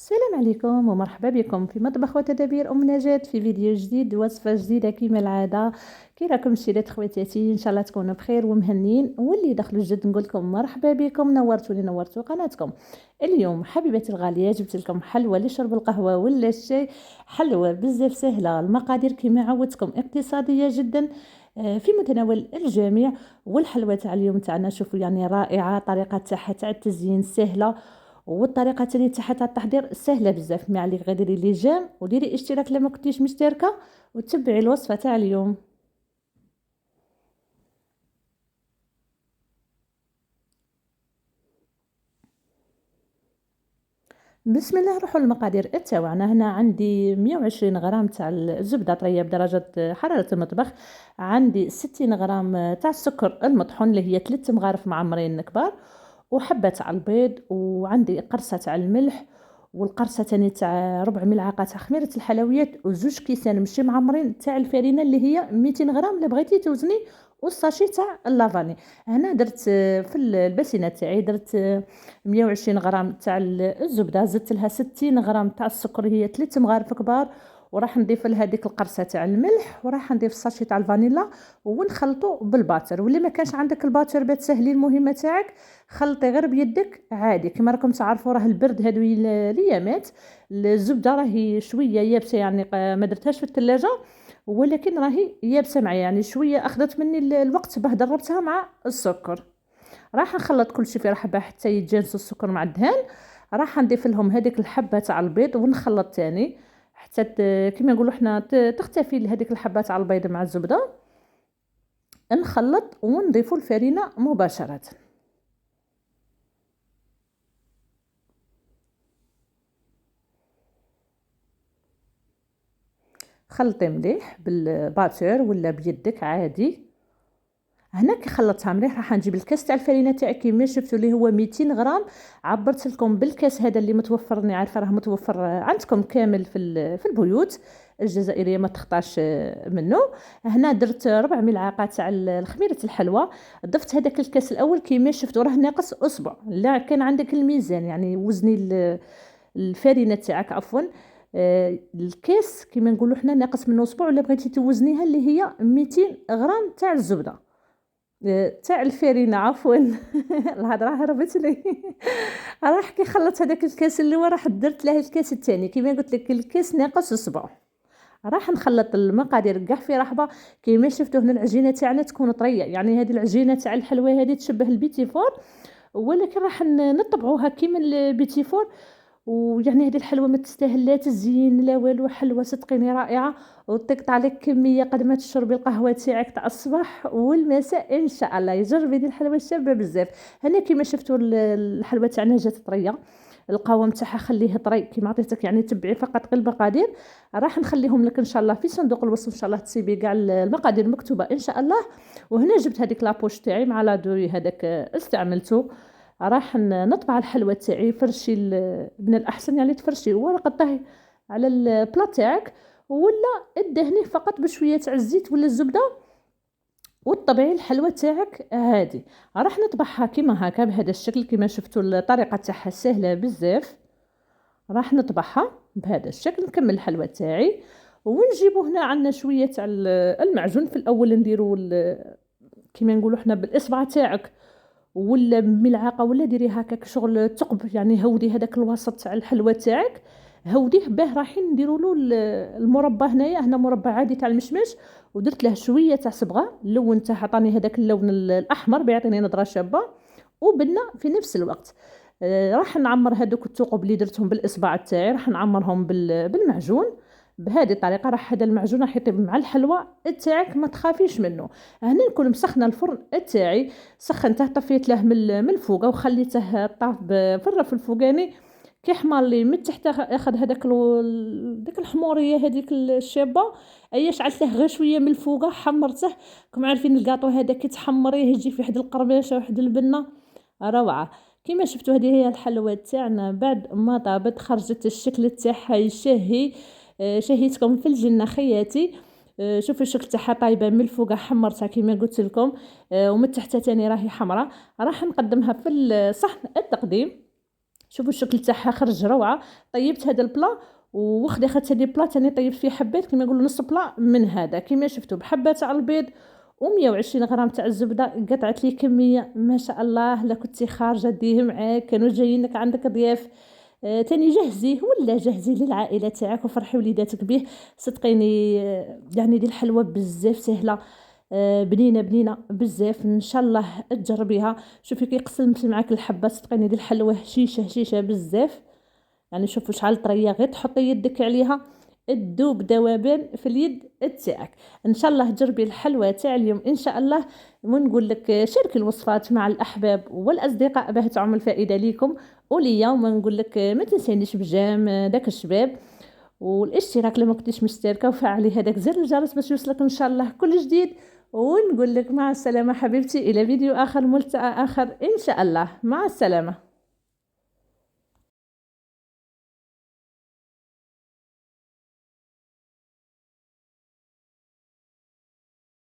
السلام عليكم ومرحبا بكم في مطبخ وتدابير نجاة في فيديو جديد وصفة جديدة كما العادة. كي راكم شيرات خواتاتي ان شاء الله تكونوا بخير ومهنيين، واللي دخلوا جديد نقول لكم مرحبا بكم، نورتوا قناتكم. اليوم حبيبتي الغاليه جبت لكم حلوى لشرب القهوه ولا الشاي، حلوى بزاف سهله، المقادير كما عودتكم اقتصاديه جدا، في متناول الجميع. والحلوى تاع اليوم تاعنا شوفوا يعني رائعه، طريقه تاعها تاع التزيين سهله، والطريقه تاني تاعها تاع التحضير سهله بزاف. ما عليك غير ديري لي جيم وديري اشتراك لما كنتيش مشتركه، وتبعي الوصفه تاع اليوم. بسم الله، نروحوا للمقادير تاعنا. هنا عندي 120 غرام تاع الزبده طريه بدرجه حراره المطبخ، عندي 60 غرام تاع السكر المطحون اللي هي 3 مغارف معمرين كبار، وحبه تاع البيض، وعندي قرصه تاع الملح، والقرصه تاني تاع ربع ملعقه تاع خميره الحلويات، وزوج كيسان ماشي معمرين تاع الفرينه اللي هي 200 غرام الا بغيتي توزني، والساشي تاع اللافاني. هنا درت في الباسينه تاعي درت 120 غرام تاع الزبده، زدت لها 60 غرام تاع السكر هي 3 مغارف كبار، وراح نضيف لها ديك القرصه تاع الملح، وراح نضيف الساشي تاع الفانيلا ونخلطو بالباتر. واللي ما كانش عندك الباتر بتسهلي المهمه تاعك، خلطي غير بيدك عادي. كما راكم تعرفوا راه البرد هذو الايامات، الزبده راهي شويه يابسه، يعني ما درتهاش في الثلاجه، ولكن راهي يابسه معايا، يعني شويه اخذت مني الوقت باه دربتها مع السكر. راح نخلط كل شيء في رحبه حتى يتجانس السكر مع الدهان. راح نضيف لهم هذيك الحبه تاع البيض ونخلط تاني حتى كما نقولوا حنا تختفي هذيك الحبه تاع البيض مع الزبده. نخلط ونضيفوا الفرينه مباشره. خلطي مليح بالباتور ولا بيدك عادي. هنا كي خلطتها مليح راح نجيب الكاس تاع الفرينه تاعي كيما شفتوا اللي هو 200 غرام. عبرت لكم بالكاس هذا اللي متوفر، راني عارفه راه متوفر عندكم كامل في البيوت الجزائريه، ما تخطاش منه. هنا درت ربع ملعقه تاع الخميره الحلوى، ضفت هذاك الكاس الاول كيما شفتوا راه ناقص اصبع، لا كان عندك الميزان يعني وزني الفرينه تاعك عفوا. الكاس كيما نقولوا حنا ناقص منه اصبع، ولا بغيتي توزنيها اللي هي 200 غرام تاع الزبده تاع الفرينه عفوا. الهضره هربت لي. راح كي خلطت هذاك الكاس اللي هو راح درت له الكاس الثاني، كيما قلت لك الكاس ناقص اصبع. راح نخلط المقادير كاع في رحبه. كيما شفتوا هنا العجينه تاعنا تكون طريه، يعني هذه العجينه تاع الحلوى هذه تشبه البيتي فور، ولكن راح نطبعوها كيما البيتي فور. ويعني هذه الحلوى ما تستاهل لا تزيين لا والو، حلوى صدقيني رائعه، وتقطع لك كميه قد ما تشربي القهوه تاعك تاع الصباح والمساء ان شاء الله. جربي هذه الحلوى شابه بزاف. هنا كيما شفتوا الحلوى تاعنا جات طريه، القوام تاعها خليه طري كيما عطيتك، يعني تبعي فقط غير المقادير. راح نخليهم لك ان شاء الله في صندوق الوصف، ان شاء الله تسيبي كاع المقادير مكتوبه ان شاء الله. وهنا جبت هذيك لابوش تاعي مع لا دوري هذاك استعملته. راح نطبع الحلوى تاعي، فرشي من الاحسن يعني تفرشي ورقه طهي على البلا تاعك، ولا ادهنيه فقط بشويه تاع الزيت ولا الزبده، وطبعي الحلوى تاعك هادي. راح نطبعها كيما هكا بهذا الشكل، كيما شفتوا الطريقه تاعها سهله بزاف. راح نطبعها بهذا الشكل، نكمل الحلوى تاعي. ونجيبو هنا عندنا شويه تاع المعجون. في الاول نديرو كيما نقولوا حنا بالاصبع تاعك ولا بملعقه، ولا ديري هكاك شغل ثقب، يعني هودي هذاك الوسط تاع الحلوى تاعك، هوديه باه رايحين نديروا له المربى. هنا مربى عادي تاع المشمش، ودرت له شويه تاع صبغه، اللون تاعها عطاني هذاك اللون الاحمر بيعطيني نظره شابه، وبنه في نفس الوقت. راح نعمر هذوك الثقب اللي درتهم بالاصبع تاعي، راح نعمرهم بالمعجون. بهذه الطريقه راح هذا المعجون راح يطيب مع الحلوى تاعك، ما تخافيش منه. هنا نكون مسخنه الفرن تاعي، سخنته طفيت له من الفوقه وخليته طاف في الرف الفوقاني. كي حمر لي من تحت اخذ هذاك ديك الحموريه هذيك الشابه، اي شعلت له غير شويه من الفوقه حمرته. كما عارفين الكاطو هذا كي تحمريه يجي في واحد القرباشه واحد البنه روعه. كما شفتوا هذه هي الحلوى تاعنا بعد ما طابت، خرجت الشكل تاعها يشهي. شهيتكم في الجنه خياتي. شوفوا الشكل تاعها طايبه من الفوق حمرتها كما قلت لكم، ومن تحت تاني راهي حمراء. راح نقدمها في الصحن التقديم. شوفوا الشكل تاعها خرج روعه. طيبت هذا البلا وخدي خدت هذه البلا ثاني طيبت فيه حبات كما نقولوا نص بلا من هذا كما شفتوا بحبه تاع البيض و120 غرام تاع الزبده. قطعت لي كميه ما شاء الله، لا كنتي خارجه ديه معاك كانوا جايينك عندك ضياف تاني جهزيه ولا جهزيه للعائله تاعك وفرحي وليداتك به. صدقيني يعني دي الحلوى بزاف سهله، بنينه بنينه بزاف، ان شاء الله تجربيها. شوفي كي قسمت معاك الحبه صدقيني دي الحلوى هشيشه هشيشه بزاف. يعني شوفوا شحال طريه، غير تحطي يدك عليها تذوب ذوبان في اليد تاعك. ان شاء الله تجربي الحلوى تاع اليوم ان شاء الله. ونقول لك شاركي الوصفات مع الاحباب والاصدقاء باه تعم الفائده ليكم وليا. وما نقول لك ما تنسينيش بجام داك الشباب والاشتراك لما كنتيش مشتركه، وفعلي هذاك زر الجرس باش يوصلك ان شاء الله كل جديد. ونقول لك مع السلامه حبيبتي، الى فيديو اخر ملتقى اخر ان شاء الله. مع السلامه.